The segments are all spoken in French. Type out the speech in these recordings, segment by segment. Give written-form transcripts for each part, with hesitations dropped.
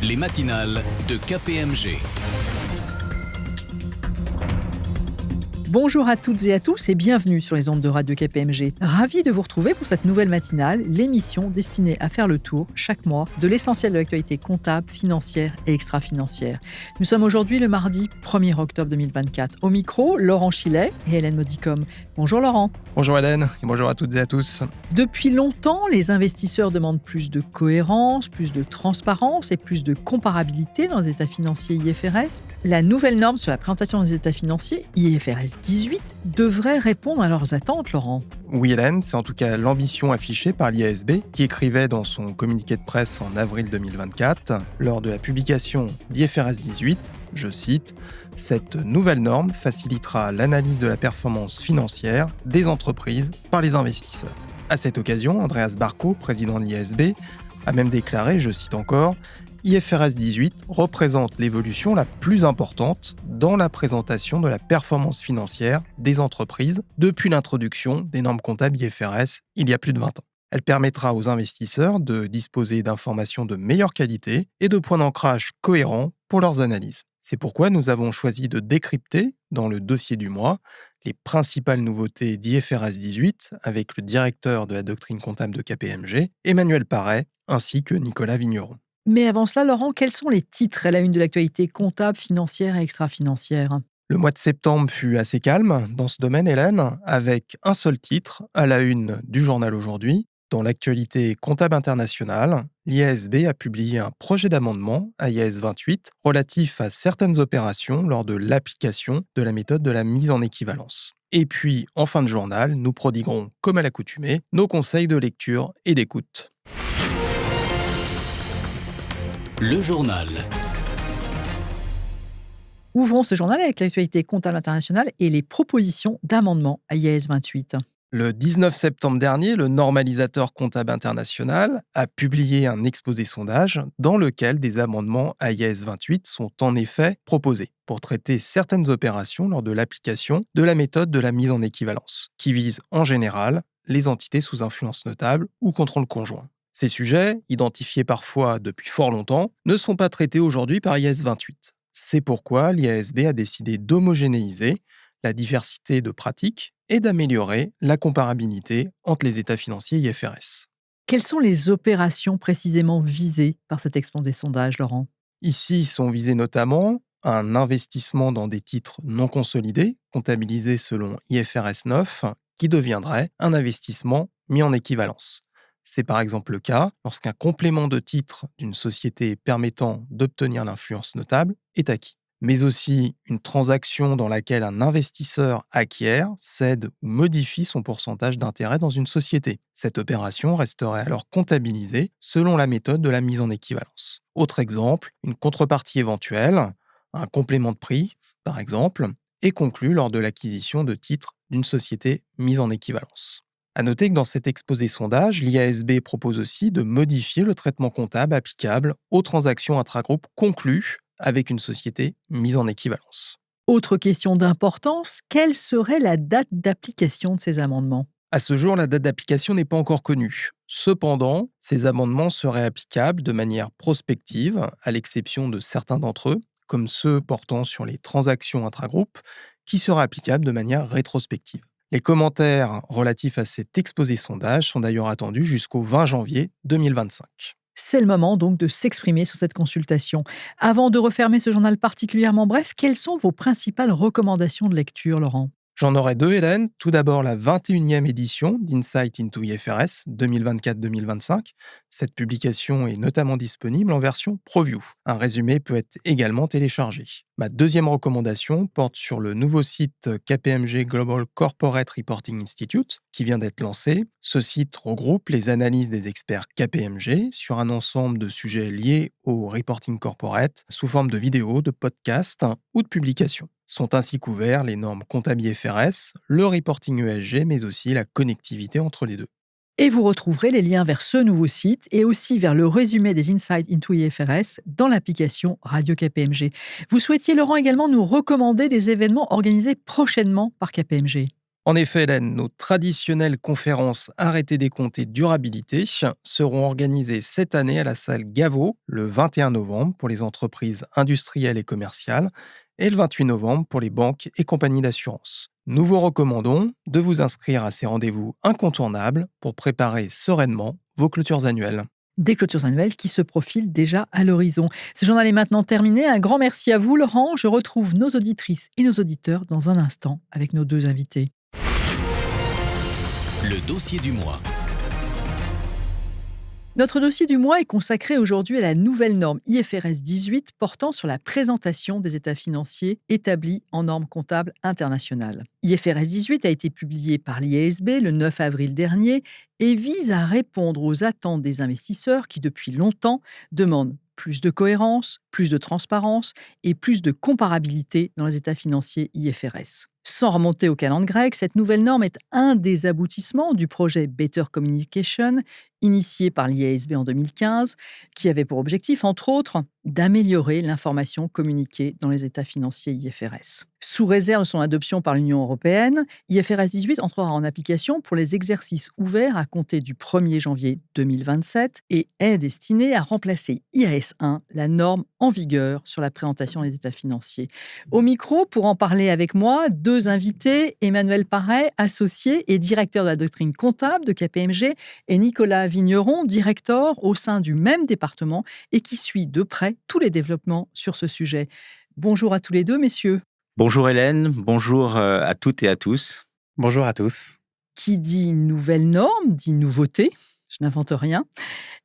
Les matinales de KPMG. Bonjour à toutes et à tous et bienvenue sur les ondes de Radio KPMG. Ravi de vous retrouver pour cette nouvelle matinale, l'émission destinée à faire le tour, chaque mois, de l'essentiel de l'actualité comptable, financière et extra-financière. Nous sommes aujourd'hui le mardi 1er octobre 2024. Au micro, Laurent Chilet et Hélène Modicom. Bonjour Laurent. Bonjour Hélène et bonjour à toutes et à tous. Depuis longtemps, les investisseurs demandent plus de cohérence, plus de transparence et plus de comparabilité dans les états financiers IFRS. La nouvelle norme sur la présentation des états financiers, IFRS 18, devrait répondre à leurs attentes, Laurent. Oui Hélène, c'est en tout cas l'ambition affichée par l'IASB qui écrivait dans son communiqué de presse en avril 2024, lors de la publication d'IFRS 18, je cite, « Cette nouvelle norme facilitera l'analyse de la performance financière des entreprises par les investisseurs ». À cette occasion, Andreas Barko, président de l'IASB, a même déclaré, je cite encore, IFRS 18 représente l'évolution la plus importante dans la présentation de la performance financière des entreprises depuis l'introduction des normes comptables IFRS il y a plus de 20 ans. Elle permettra aux investisseurs de disposer d'informations de meilleure qualité et de points d'ancrage cohérents pour leurs analyses. C'est pourquoi nous avons choisi de décrypter, dans le dossier du mois, les principales nouveautés d'IFRS 18 avec le directeur de la doctrine comptable de KPMG, Emmanuel Parret, ainsi que Nicolas Vigneron. Mais avant cela, Laurent, quels sont les titres à la une de l'actualité comptable, financière et extra-financière ? Le mois de septembre fut assez calme dans ce domaine, Hélène, avec un seul titre à la une du journal Aujourd'hui. Dans l'actualité comptable internationale, l'IASB a publié un projet d'amendement à IAS 28 relatif à certaines opérations lors de l'application de la méthode de la mise en équivalence. Et puis, en fin de journal, nous prodiguerons, comme à l'accoutumée, nos conseils de lecture et d'écoute. Le journal. Ouvrons ce journal avec l'actualité comptable internationale et les propositions d'amendement à IAS 28. Le 19 septembre dernier, le normalisateur comptable international a publié un exposé sondage dans lequel des amendements à IAS 28 sont en effet proposés pour traiter certaines opérations lors de l'application de la méthode de la mise en équivalence, qui vise en général les entités sous influence notable ou contrôle conjoint. Ces sujets, identifiés parfois depuis fort longtemps, ne sont pas traités aujourd'hui par IAS 28. C'est pourquoi l'IASB a décidé d'homogénéiser la diversité de pratiques et d'améliorer la comparabilité entre les états financiers IFRS. Quelles sont les opérations précisément visées par cet exposé sondage, Laurent ? Ici sont visés notamment un investissement dans des titres non consolidés, comptabilisés selon IFRS 9, qui deviendrait un investissement mis en équivalence. C'est par exemple le cas lorsqu'un complément de titre d'une société permettant d'obtenir l'influence notable est acquis. Mais aussi une transaction dans laquelle un investisseur acquiert, cède ou modifie son pourcentage d'intérêt dans une société. Cette opération resterait alors comptabilisée selon la méthode de la mise en équivalence. Autre exemple, une contrepartie éventuelle, un complément de prix, par exemple, est conclu lors de l'acquisition de titres d'une société mise en équivalence. À noter que dans cet exposé sondage, l'IASB propose aussi de modifier le traitement comptable applicable aux transactions intragroupes conclues avec une société mise en équivalence. Autre question d'importance, quelle serait la date d'application de ces amendements ? À ce jour, la date d'application n'est pas encore connue. Cependant, ces amendements seraient applicables de manière prospective, à l'exception de certains d'entre eux, comme ceux portant sur les transactions intragroupes, qui seraient applicables de manière rétrospective. Les commentaires relatifs à cet exposé sondage sont d'ailleurs attendus jusqu'au 20 janvier 2025. C'est le moment donc de s'exprimer sur cette consultation. Avant de refermer ce journal particulièrement bref, quelles sont vos principales recommandations de lecture, Laurent ? J'en aurai deux, Hélène. Tout d'abord, la 21e édition d'Insight into IFRS 2024-2025. Cette publication est notamment disponible en version ProView. Un résumé peut être également téléchargé. Ma deuxième recommandation porte sur le nouveau site KPMG Global Corporate Reporting Institute qui vient d'être lancé. Ce site regroupe les analyses des experts KPMG sur un ensemble de sujets liés au reporting corporate sous forme de vidéos, de podcasts ou de publications. Sont ainsi couverts les normes comptables IFRS, le reporting ESG, mais aussi la connectivité entre les deux. Et vous retrouverez les liens vers ce nouveau site et aussi vers le résumé des Insights into IFRS dans l'application Radio KPMG. Vous souhaitiez, Laurent, également nous recommander des événements organisés prochainement par KPMG. En effet, Hélène, nos traditionnelles conférences Arrêter des comptes et durabilité seront organisées cette année à la salle Gaveau le 21 novembre pour les entreprises industrielles et commerciales et le 28 novembre pour les banques et compagnies d'assurance. Nous vous recommandons de vous inscrire à ces rendez-vous incontournables pour préparer sereinement vos clôtures annuelles. Des clôtures annuelles qui se profilent déjà à l'horizon. Ce journal est maintenant terminé. Un grand merci à vous, Laurent. Je retrouve nos auditrices et nos auditeurs dans un instant avec nos deux invités. Le dossier du mois. Notre dossier du mois est consacré aujourd'hui à la nouvelle norme IFRS 18 portant sur la présentation des états financiers établis en normes comptables internationales. IFRS 18 a été publié par l'IASB le 9 avril dernier et vise à répondre aux attentes des investisseurs qui, depuis longtemps, demandent plus de cohérence, plus de transparence et plus de comparabilité dans les états financiers IFRS. Sans remonter au calendrier grec, cette nouvelle norme est un des aboutissements du projet Better Communication, initié par l'IASB en 2015, qui avait pour objectif, entre autres, d'améliorer l'information communiquée dans les états financiers IFRS. Sous réserve de son adoption par l'Union européenne, IFRS 18 entrera en application pour les exercices ouverts à compter du 1er janvier 2027 et est destiné à remplacer IAS 1, la norme en vigueur sur la présentation des états financiers. Au micro, pour en parler avec moi, deux invités, Emmanuel Parret, associé et directeur de la doctrine comptable de KPMG, et Nicolas Vigneron, directeur au sein du même département et qui suit de près tous les développements sur ce sujet. Bonjour à tous les deux, messieurs. Bonjour Hélène, bonjour à toutes et à tous. Bonjour à tous. Qui dit nouvelle norme, dit nouveauté. Je n'invente rien.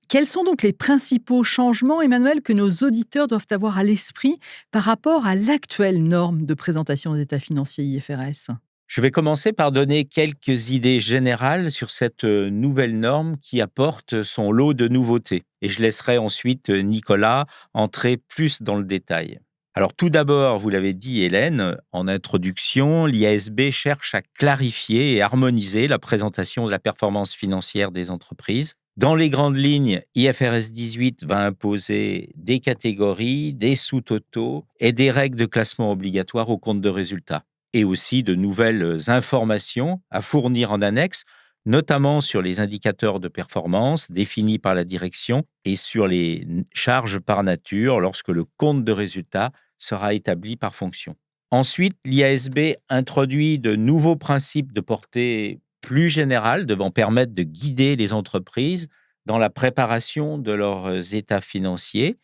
Quels sont donc les principaux changements, Emmanuel, que nos auditeurs doivent avoir à l'esprit par rapport à l'actuelle norme de présentation des états financiers IFRS ? Je vais commencer par donner quelques idées générales sur cette nouvelle norme qui apporte son lot de nouveautés. Et je laisserai ensuite Nicolas entrer plus dans le détail. Alors tout d'abord, vous l'avez dit Hélène, en introduction, l'IASB cherche à clarifier et harmoniser la présentation de la performance financière des entreprises. Dans les grandes lignes, IFRS 18 va imposer des catégories, des sous-totaux et des règles de classement obligatoires au compte de résultats, et aussi de nouvelles informations à fournir en annexe, notamment sur les indicateurs de performance définis par la direction et sur les charges par nature lorsque le compte de résultat sera établi par fonction. Ensuite, l'IASB introduit de nouveaux principes de portée plus générale devant permettre de guider les entreprises dans la préparation de leurs états financiers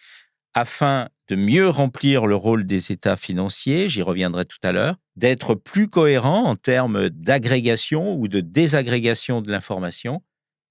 afin de mieux remplir le rôle des états financiers, j'y reviendrai tout à l'heure, d'être plus cohérent en termes d'agrégation ou de désagrégation de l'information,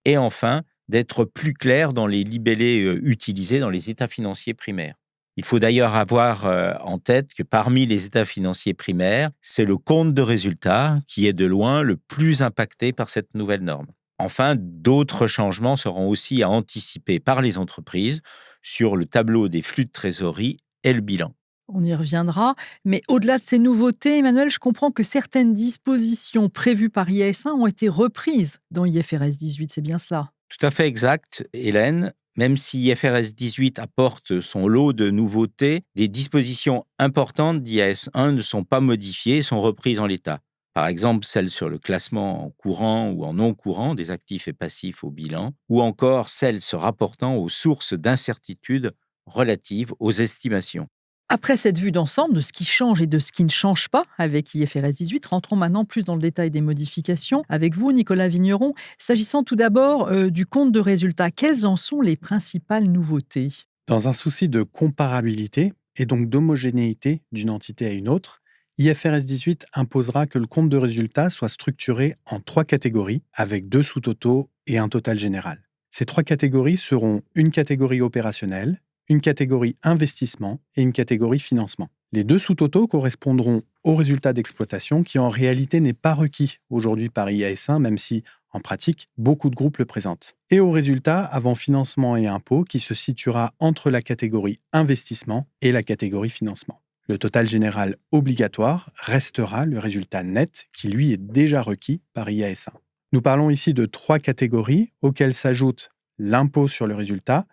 et enfin, d'être plus clair dans les libellés utilisés dans les états financiers primaires. Il faut d'ailleurs avoir en tête que parmi les états financiers primaires, c'est le compte de résultat qui est de loin le plus impacté par cette nouvelle norme. Enfin, d'autres changements seront aussi à anticiper par les entreprises sur le tableau des flux de trésorerie et le bilan. On y reviendra, mais au-delà de ces nouveautés, Emmanuel, je comprends que certaines dispositions prévues par IAS 1 ont été reprises dans IFRS 18, c'est bien cela ? Tout à fait exact, Hélène. Même si IFRS 18 apporte son lot de nouveautés, des dispositions importantes d'IAS 1 ne sont pas modifiées et sont reprises en l'état. Par exemple, celles sur le classement en courant ou en non courant des actifs et passifs au bilan, ou encore celles se rapportant aux sources d'incertitude relatives aux estimations. Après cette vue d'ensemble de ce qui change et de ce qui ne change pas avec IFRS 18, rentrons maintenant plus dans le détail des modifications. Avec vous, Nicolas Vigneron, s'agissant tout d'abord du compte de résultat, quelles en sont les principales nouveautés ? Dans un souci de comparabilité et donc d'homogénéité d'une entité à une autre, IFRS 18 imposera que le compte de résultat soit structuré en 3 catégories avec 2 sous-totaux et un total général. Ces 3 catégories seront une catégorie opérationnelle, une catégorie investissement et une catégorie financement. Les 2 sous-totaux correspondront au résultat d'exploitation qui en réalité n'est pas requis aujourd'hui par IAS 1, même si, en pratique, beaucoup de groupes le présentent. Et au résultat avant financement et impôt qui se situera entre la catégorie investissement et la catégorie financement. Le total général obligatoire restera le résultat net qui lui est déjà requis par IAS 1. Nous parlons ici de 3 catégories auxquelles s'ajoutent l'impôt sur le résultat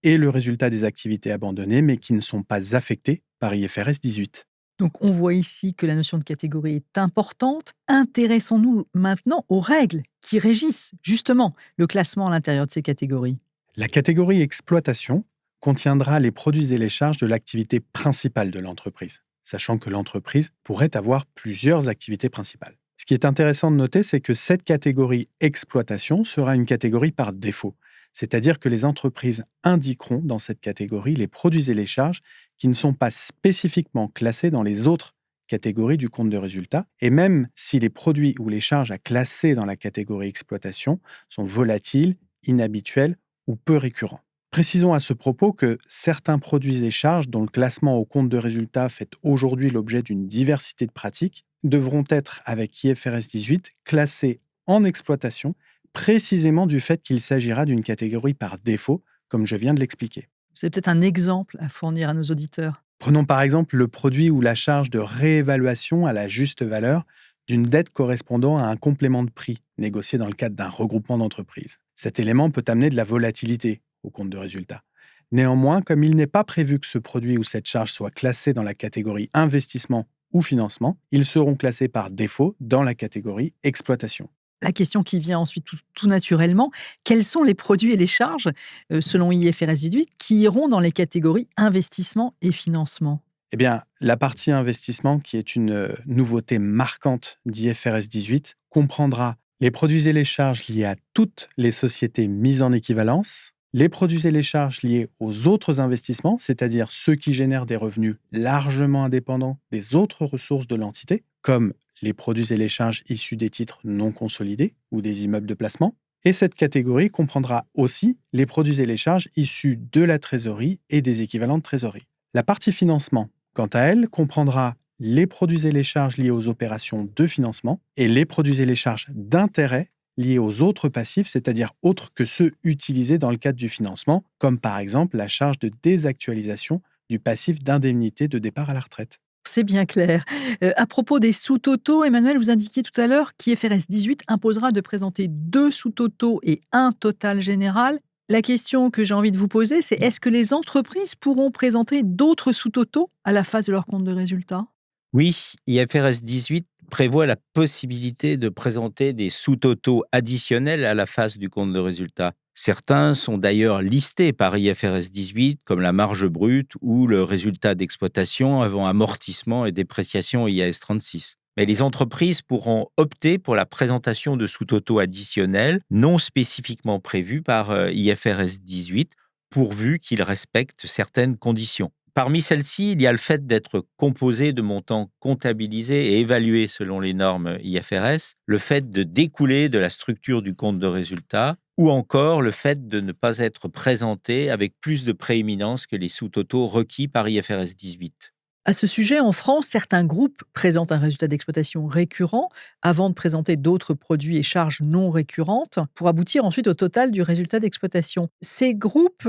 et le résultat des activités abandonnées mais qui ne sont pas affectés par IFRS 18. Donc on voit ici que la notion de catégorie est importante. Intéressons-nous maintenant aux règles qui régissent justement le classement à l'intérieur de ces catégories. La catégorie exploitation contiendra les produits et les charges de l'activité principale de l'entreprise, sachant que l'entreprise pourrait avoir plusieurs activités principales. Ce qui est intéressant de noter, c'est que cette catégorie exploitation sera une catégorie par défaut, c'est-à-dire que les entreprises indiqueront dans cette catégorie les produits et les charges qui ne sont pas spécifiquement classés dans les autres catégories du compte de résultat, et même si les produits ou les charges à classer dans la catégorie exploitation sont volatiles, inhabituels ou peu récurrents. Précisons à ce propos que certains produits et charges dont le classement au compte de résultat fait aujourd'hui l'objet d'une diversité de pratiques devront être, avec IFRS 18, classés en exploitation, précisément du fait qu'il s'agira d'une catégorie par défaut, comme je viens de l'expliquer. C'est peut-être un exemple à fournir à nos auditeurs. Prenons par exemple le produit ou la charge de réévaluation à la juste valeur d'une dette correspondant à un complément de prix négocié dans le cadre d'un regroupement d'entreprises. Cet élément peut amener de la volatilité au compte de résultat. Néanmoins, comme il n'est pas prévu que ce produit ou cette charge soit classé dans la catégorie investissement ou financement, ils seront classés par défaut dans la catégorie exploitation. La question qui vient ensuite tout naturellement, quels sont les produits et les charges, selon IFRS 18, qui iront dans les catégories investissement et financement? Eh bien, la partie investissement, qui est une nouveauté marquante d'IFRS 18, comprendra les produits et les charges liés à toutes les sociétés mises en équivalence, les produits et les charges liés aux autres investissements, c'est-à-dire ceux qui génèrent des revenus largement indépendants des autres ressources de l'entité, comme les produits et les charges issus des titres non consolidés ou des immeubles de placement. Et cette catégorie comprendra aussi les produits et les charges issus de la trésorerie et des équivalents de trésorerie. La partie financement, quant à elle, comprendra les produits et les charges liés aux opérations de financement et les produits et les charges d'intérêt liés aux autres passifs, c'est-à-dire autres que ceux utilisés dans le cadre du financement, comme par exemple la charge de désactualisation du passif d'indemnité de départ à la retraite. C'est bien clair. À propos des sous-totaux, Emmanuel, vous indiquiez tout à l'heure qu'IFRS 18 imposera de présenter 2 sous-totaux et un total général. La question que j'ai envie de vous poser, c'est est-ce que les entreprises pourront présenter d'autres sous-totaux à la face de leur compte de résultat? Oui, IFRS 18 prévoit la possibilité de présenter des sous-totaux additionnels à la face du compte de résultat. Certains sont d'ailleurs listés par IFRS 18 comme la marge brute ou le résultat d'exploitation avant amortissement et dépréciation IAS 36. Mais les entreprises pourront opter pour la présentation de sous-totaux additionnels non spécifiquement prévus par IFRS 18 pourvu qu'ils respectent certaines conditions. Parmi celles-ci, il y a le fait d'être composé de montants comptabilisés et évalués selon les normes IFRS, le fait de découler de la structure du compte de résultat, ou encore le fait de ne pas être présenté avec plus de prééminence que les sous-totaux requis par IFRS 18. À ce sujet, en France, certains groupes présentent un résultat d'exploitation récurrent avant de présenter d'autres produits et charges non récurrentes pour aboutir ensuite au total du résultat d'exploitation. Ces groupes,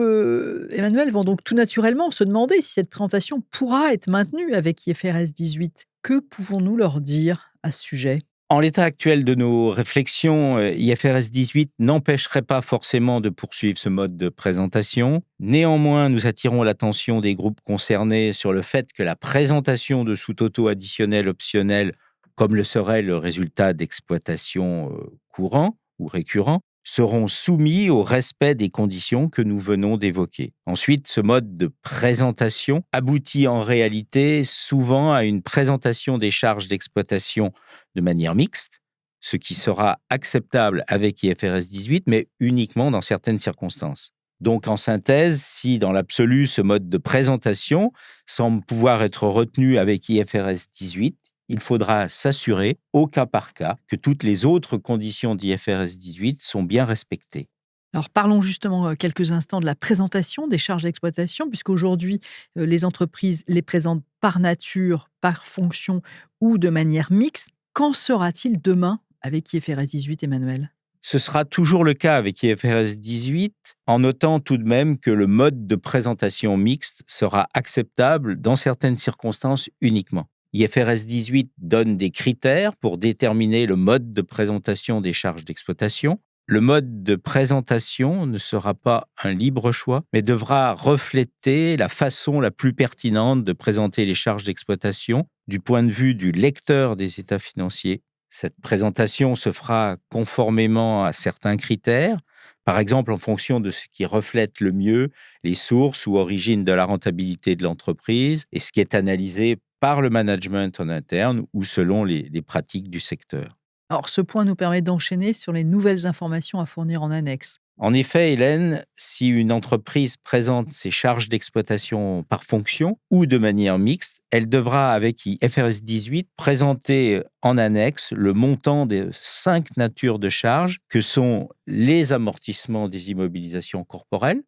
Emmanuel, vont donc tout naturellement se demander si cette présentation pourra être maintenue avec IFRS 18. Que pouvons-nous leur dire à ce sujet? En l'état actuel de nos réflexions, IFRS 18 n'empêcherait pas forcément de poursuivre ce mode de présentation. Néanmoins, nous attirons l'attention des groupes concernés sur le fait que la présentation de sous-totaux additionnels optionnels, comme le serait le résultat d'exploitation courant ou récurrent, seront soumis au respect des conditions que nous venons d'évoquer. Ensuite, ce mode de présentation aboutit en réalité souvent à une présentation des charges d'exploitation de manière mixte, ce qui sera acceptable avec IFRS 18, mais uniquement dans certaines circonstances. Donc, en synthèse, si dans l'absolu, ce mode de présentation semble pouvoir être retenu avec IFRS 18, il faudra s'assurer, au cas par cas, que toutes les autres conditions d'IFRS 18 sont bien respectées. Alors parlons justement quelques instants de la présentation des charges d'exploitation, puisqu'aujourd'hui, les entreprises les présentent par nature, par fonction ou de manière mixte. Qu'en sera-t-il demain avec IFRS 18, Emmanuel? Ce sera toujours le cas avec IFRS 18, en notant tout de même que le mode de présentation mixte sera acceptable dans certaines circonstances uniquement. IFRS 18 donne des critères pour déterminer le mode de présentation des charges d'exploitation. Le mode de présentation ne sera pas un libre choix, mais devra refléter la façon la plus pertinente de présenter les charges d'exploitation du point de vue du lecteur des états financiers. Cette présentation se fera conformément à certains critères, par exemple en fonction de ce qui reflète le mieux les sources ou origines de la rentabilité de l'entreprise et ce qui est analysé par le management en interne ou selon les pratiques du secteur. Alors, ce point nous permet d'enchaîner sur les nouvelles informations à fournir en annexe. En effet, Hélène, si une entreprise présente ses charges d'exploitation par fonction ou de manière mixte, elle devra, avec IFRS 18, présenter en annexe le montant des 5 natures de charges que sont les amortissements des immobilisations corporelles,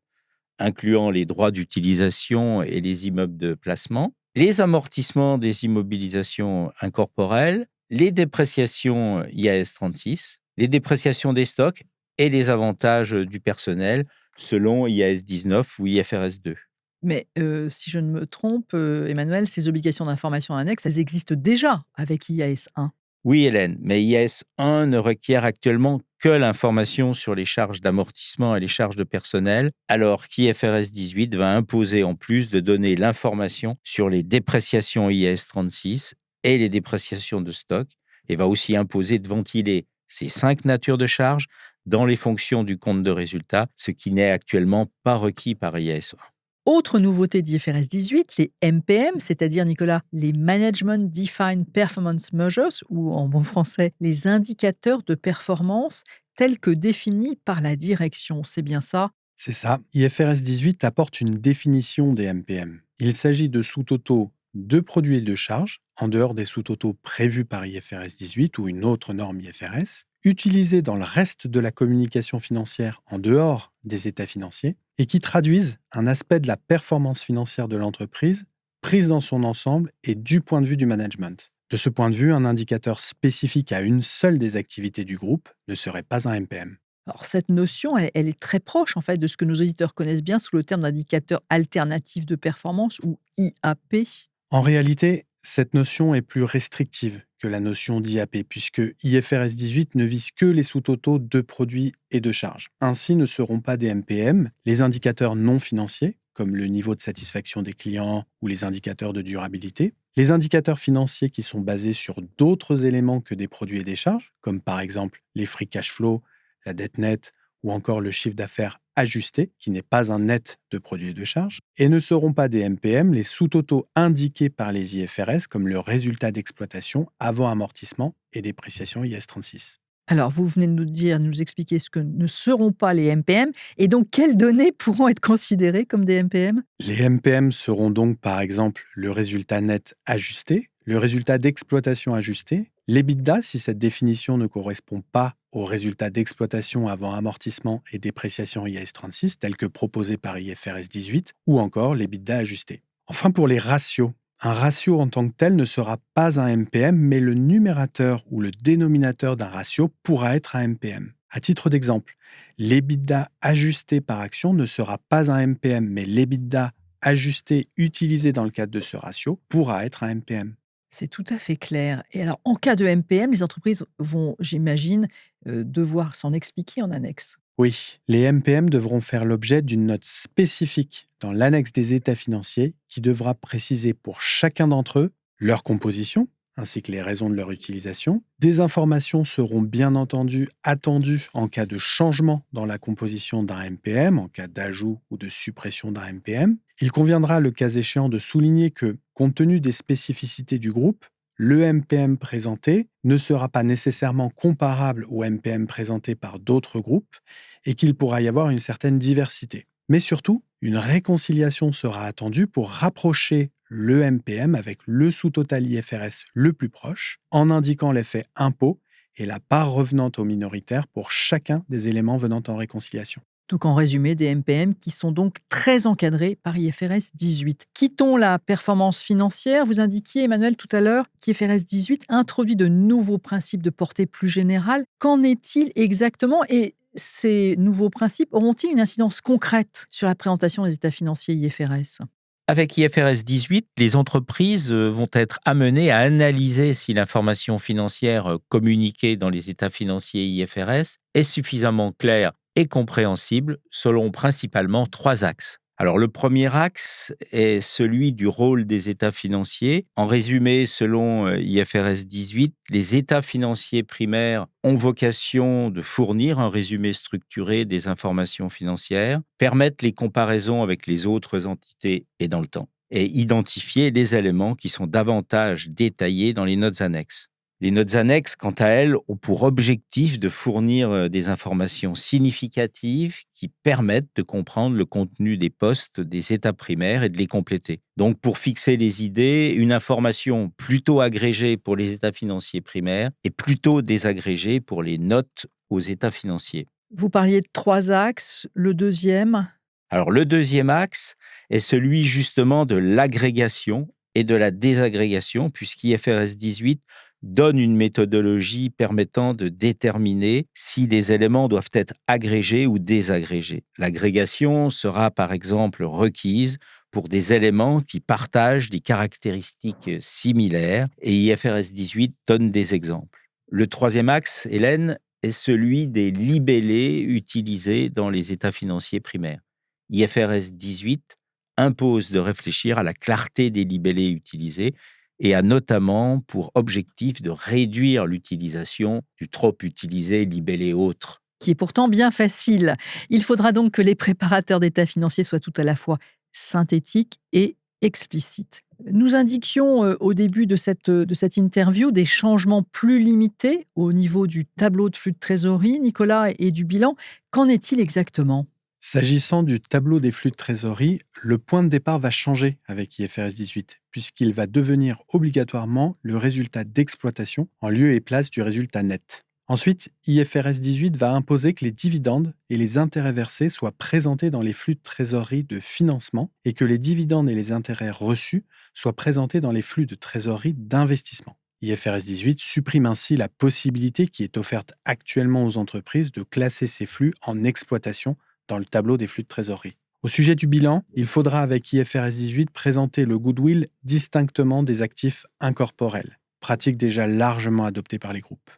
incluant les droits d'utilisation et les immeubles de placement, les amortissements des immobilisations incorporelles, les dépréciations IAS 36, les dépréciations des stocks et les avantages du personnel selon IAS 19 ou IFRS 2. Mais si je ne me trompe, Emmanuel, ces obligations d'information annexes, elles existent déjà avec IAS 1. Oui, Hélène, mais IAS 1 ne requiert actuellement que l'information sur les charges d'amortissement et les charges de personnel, alors qu'IFRS 18 va imposer en plus de donner l'information sur les dépréciations IAS 36 et les dépréciations de stock, et va aussi imposer de ventiler ces 5 natures de charges dans les fonctions du compte de résultat, ce qui n'est actuellement pas requis par IAS 1. Autre nouveauté d'IFRS 18, les MPM, c'est-à-dire, Nicolas, les Management Defined Performance Measures, ou en bon français, les indicateurs de performance tels que définis par la direction. C'est bien ça? C'est ça. IFRS 18 apporte une définition des MPM. Il s'agit de sous-totaux de produits et de charges, en dehors des sous-totaux prévus par IFRS 18 ou une autre norme IFRS, utilisés dans le reste de la communication financière en dehors des états financiers, et qui traduisent un aspect de la performance financière de l'entreprise prise dans son ensemble et du point de vue du management. De ce point de vue, un indicateur spécifique à une seule des activités du groupe ne serait pas un MPM. Alors, cette notion, elle est très proche en fait de ce que nos auditeurs connaissent bien sous le terme d'indicateur alternatif de performance ou IAP. En réalité, cette notion est plus restrictive que la notion d'IAP, puisque IFRS 18 ne vise que les sous-totaux de produits et de charges. Ainsi ne seront pas des MPM les indicateurs non financiers, comme le niveau de satisfaction des clients ou les indicateurs de durabilité, les indicateurs financiers qui sont basés sur d'autres éléments que des produits et des charges, comme par exemple les free cash flow, la dette nette ou encore le chiffre d'affaires ajusté, qui n'est pas un net de produits et de charges, et ne seront pas des MPM les sous-totaux indiqués par les IFRS comme le résultat d'exploitation avant amortissement et dépréciation IAS 36. Alors, vous venez de nous expliquer ce que ne seront pas les MPM, et donc quelles données pourront être considérées comme des MPM? Les MPM seront donc par exemple le résultat net ajusté, le résultat d'exploitation ajusté, l'EBITDA si cette définition ne correspond pas au résultat d'exploitation avant amortissement et dépréciation IAS 36 tel que proposé par IFRS 18, ou encore l'EBITDA ajusté. Enfin, pour les ratios, un ratio en tant que tel ne sera pas un MPM, mais le numérateur ou le dénominateur d'un ratio pourra être un MPM. À titre d'exemple, l'EBITDA ajusté par action ne sera pas un MPM, mais l'EBITDA ajusté utilisé dans le cadre de ce ratio pourra être un MPM. C'est tout à fait clair. Et alors, en cas de MPM, les entreprises vont, j'imagine, devoir s'en expliquer en annexe. Oui, les MPM devront faire l'objet d'une note spécifique dans l'annexe des états financiers qui devra préciser pour chacun d'entre eux leur composition, ainsi que les raisons de leur utilisation. Des informations seront bien entendu attendues en cas de changement dans la composition d'un MPM, en cas d'ajout ou de suppression d'un MPM. Il conviendra, le cas échéant, de souligner que, compte tenu des spécificités du groupe, le MPM présenté ne sera pas nécessairement comparable au MPM présenté par d'autres groupes et qu'il pourra y avoir une certaine diversité. Mais surtout, une réconciliation sera attendue pour rapprocher le MPM avec le sous-total IFRS le plus proche, en indiquant l'effet impôt et la part revenant aux minoritaires pour chacun des éléments venant en réconciliation. Donc, en résumé, des MPM qui sont donc très encadrés par IFRS 18. Quittons la performance financière. Vous indiquiez, Emmanuel, tout à l'heure, qu'IFRS 18 introduit de nouveaux principes de portée plus générale. Qu'en est-il exactement? Et ces nouveaux principes auront-ils une incidence concrète sur la présentation des états financiers IFRS? Avec IFRS 18, les entreprises vont être amenées à analyser si l'information financière communiquée dans les états financiers IFRS est suffisamment clair et compréhensible selon principalement 3 axes. Alors le premier axe est celui du rôle des états financiers. En résumé, selon IFRS 18, les états financiers primaires ont vocation de fournir un résumé structuré des informations financières, permettre les comparaisons avec les autres entités et dans le temps, et identifier les éléments qui sont davantage détaillés dans les notes annexes. Les notes annexes, quant à elles, ont pour objectif de fournir des informations significatives qui permettent de comprendre le contenu des postes des états primaires et de les compléter. Donc, pour fixer les idées, une information plutôt agrégée pour les états financiers primaires et plutôt désagrégée pour les notes aux états financiers. Vous parliez de 3 axes. Le deuxième? Alors, le deuxième axe est celui justement de l'agrégation et de la désagrégation, puisqu'IFRS 18 donne une méthodologie permettant de déterminer si des éléments doivent être agrégés ou désagrégés. L'agrégation sera par exemple requise pour des éléments qui partagent des caractéristiques similaires et IFRS 18 donne des exemples. Le troisième axe, Hélène, est celui des libellés utilisés dans les états financiers primaires. IFRS 18 impose de réfléchir à la clarté des libellés utilisés et a notamment pour objectif de réduire l'utilisation du trop utilisé libellé autre. Qui est pourtant bien facile. Il faudra donc que les préparateurs d'états financiers soient tout à la fois synthétiques et explicites. Nous indiquions au début de cette interview des changements plus limités au niveau du tableau de flux de trésorerie, Nicolas, et du bilan. Qu'en est-il exactement ? S'agissant du tableau des flux de trésorerie, le point de départ va changer avec IFRS 18, puisqu'il va devenir obligatoirement le résultat d'exploitation en lieu et place du résultat net. Ensuite, IFRS 18 va imposer que les dividendes et les intérêts versés soient présentés dans les flux de trésorerie de financement et que les dividendes et les intérêts reçus soient présentés dans les flux de trésorerie d'investissement. IFRS 18 supprime ainsi la possibilité qui est offerte actuellement aux entreprises de classer ces flux en exploitation dans le tableau des flux de trésorerie. Au sujet du bilan, il faudra avec IFRS 18 présenter le goodwill distinctement des actifs incorporels, pratique déjà largement adoptée par les groupes.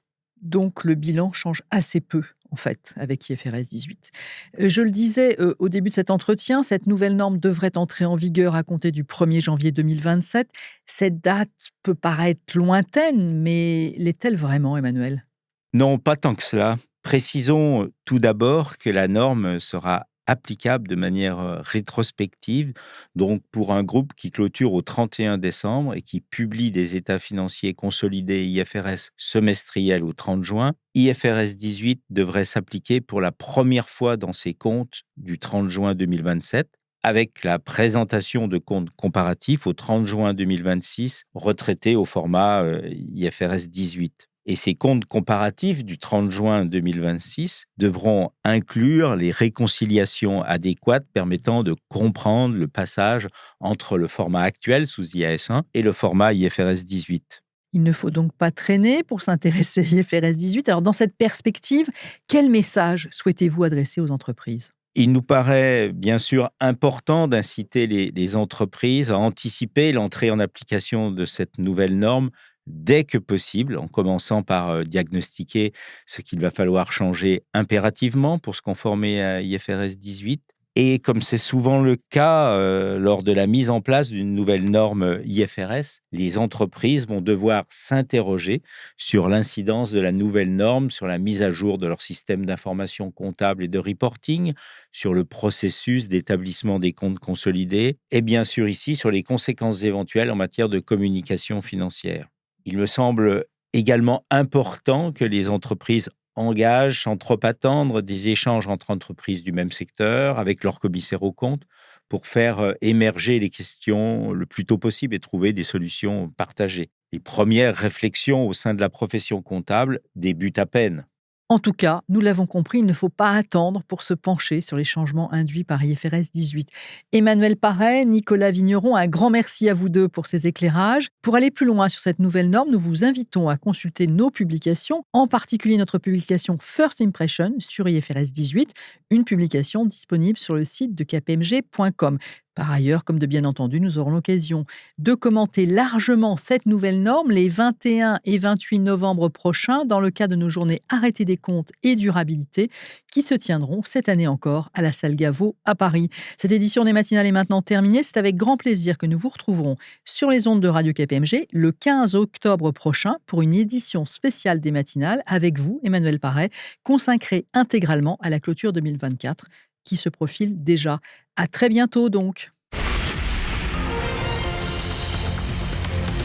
Donc le bilan change assez peu, en fait, avec IFRS 18. Je le disais au début de cet entretien, cette nouvelle norme devrait entrer en vigueur à compter du 1er janvier 2027. Cette date peut paraître lointaine, mais l'est-elle vraiment, Emmanuel ? Non, pas tant que cela. Précisons tout d'abord que la norme sera applicable de manière rétrospective, donc pour un groupe qui clôture au 31 décembre et qui publie des états financiers consolidés IFRS semestriels au 30 juin, IFRS 18 devrait s'appliquer pour la première fois dans ses comptes du 30 juin 2027, avec la présentation de comptes comparatifs au 30 juin 2026, retraités au format IFRS 18. Et ces comptes comparatifs du 30 juin 2026 devront inclure les réconciliations adéquates permettant de comprendre le passage entre le format actuel sous IAS 1 et le format IFRS 18. Il ne faut donc pas traîner pour s'intéresser à IFRS 18. Alors dans cette perspective, quel message souhaitez-vous adresser aux entreprises ? Il nous paraît bien sûr important d'inciter les entreprises à anticiper l'entrée en application de cette nouvelle norme dès que possible, en commençant par diagnostiquer ce qu'il va falloir changer impérativement pour se conformer à IFRS 18. Et comme c'est souvent le cas lors de la mise en place d'une nouvelle norme IFRS, les entreprises vont devoir s'interroger sur l'incidence de la nouvelle norme, sur la mise à jour de leur système d'information comptable et de reporting, sur le processus d'établissement des comptes consolidés, et bien sûr ici sur les conséquences éventuelles en matière de communication financière. Il me semble également important que les entreprises engagent sans trop attendre des échanges entre entreprises du même secteur avec leurs commissaires aux comptes pour faire émerger les questions le plus tôt possible et trouver des solutions partagées. Les premières réflexions au sein de la profession comptable débutent à peine. En tout cas, nous l'avons compris, il ne faut pas attendre pour se pencher sur les changements induits par IFRS 18. Emmanuel Parret, Nicolas Vigneron, un grand merci à vous deux pour ces éclairages. Pour aller plus loin sur cette nouvelle norme, nous vous invitons à consulter nos publications, en particulier notre publication First Impression sur IFRS 18, une publication disponible sur le site de kpmg.com. Par ailleurs, comme de bien entendu, nous aurons l'occasion de commenter largement cette nouvelle norme les 21 et 28 novembre prochains dans le cadre de nos journées Arrêté des comptes et durabilité qui se tiendront cette année encore à la salle Gaveau à Paris. Cette édition des matinales est maintenant terminée. C'est avec grand plaisir que nous vous retrouverons sur les ondes de Radio KPMG le 15 octobre prochain pour une édition spéciale des matinales avec vous, Emmanuel Parret, consacrée intégralement à la clôture 2024 qui se profile déjà. À très bientôt donc.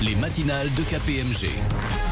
Les matinales de KPMG.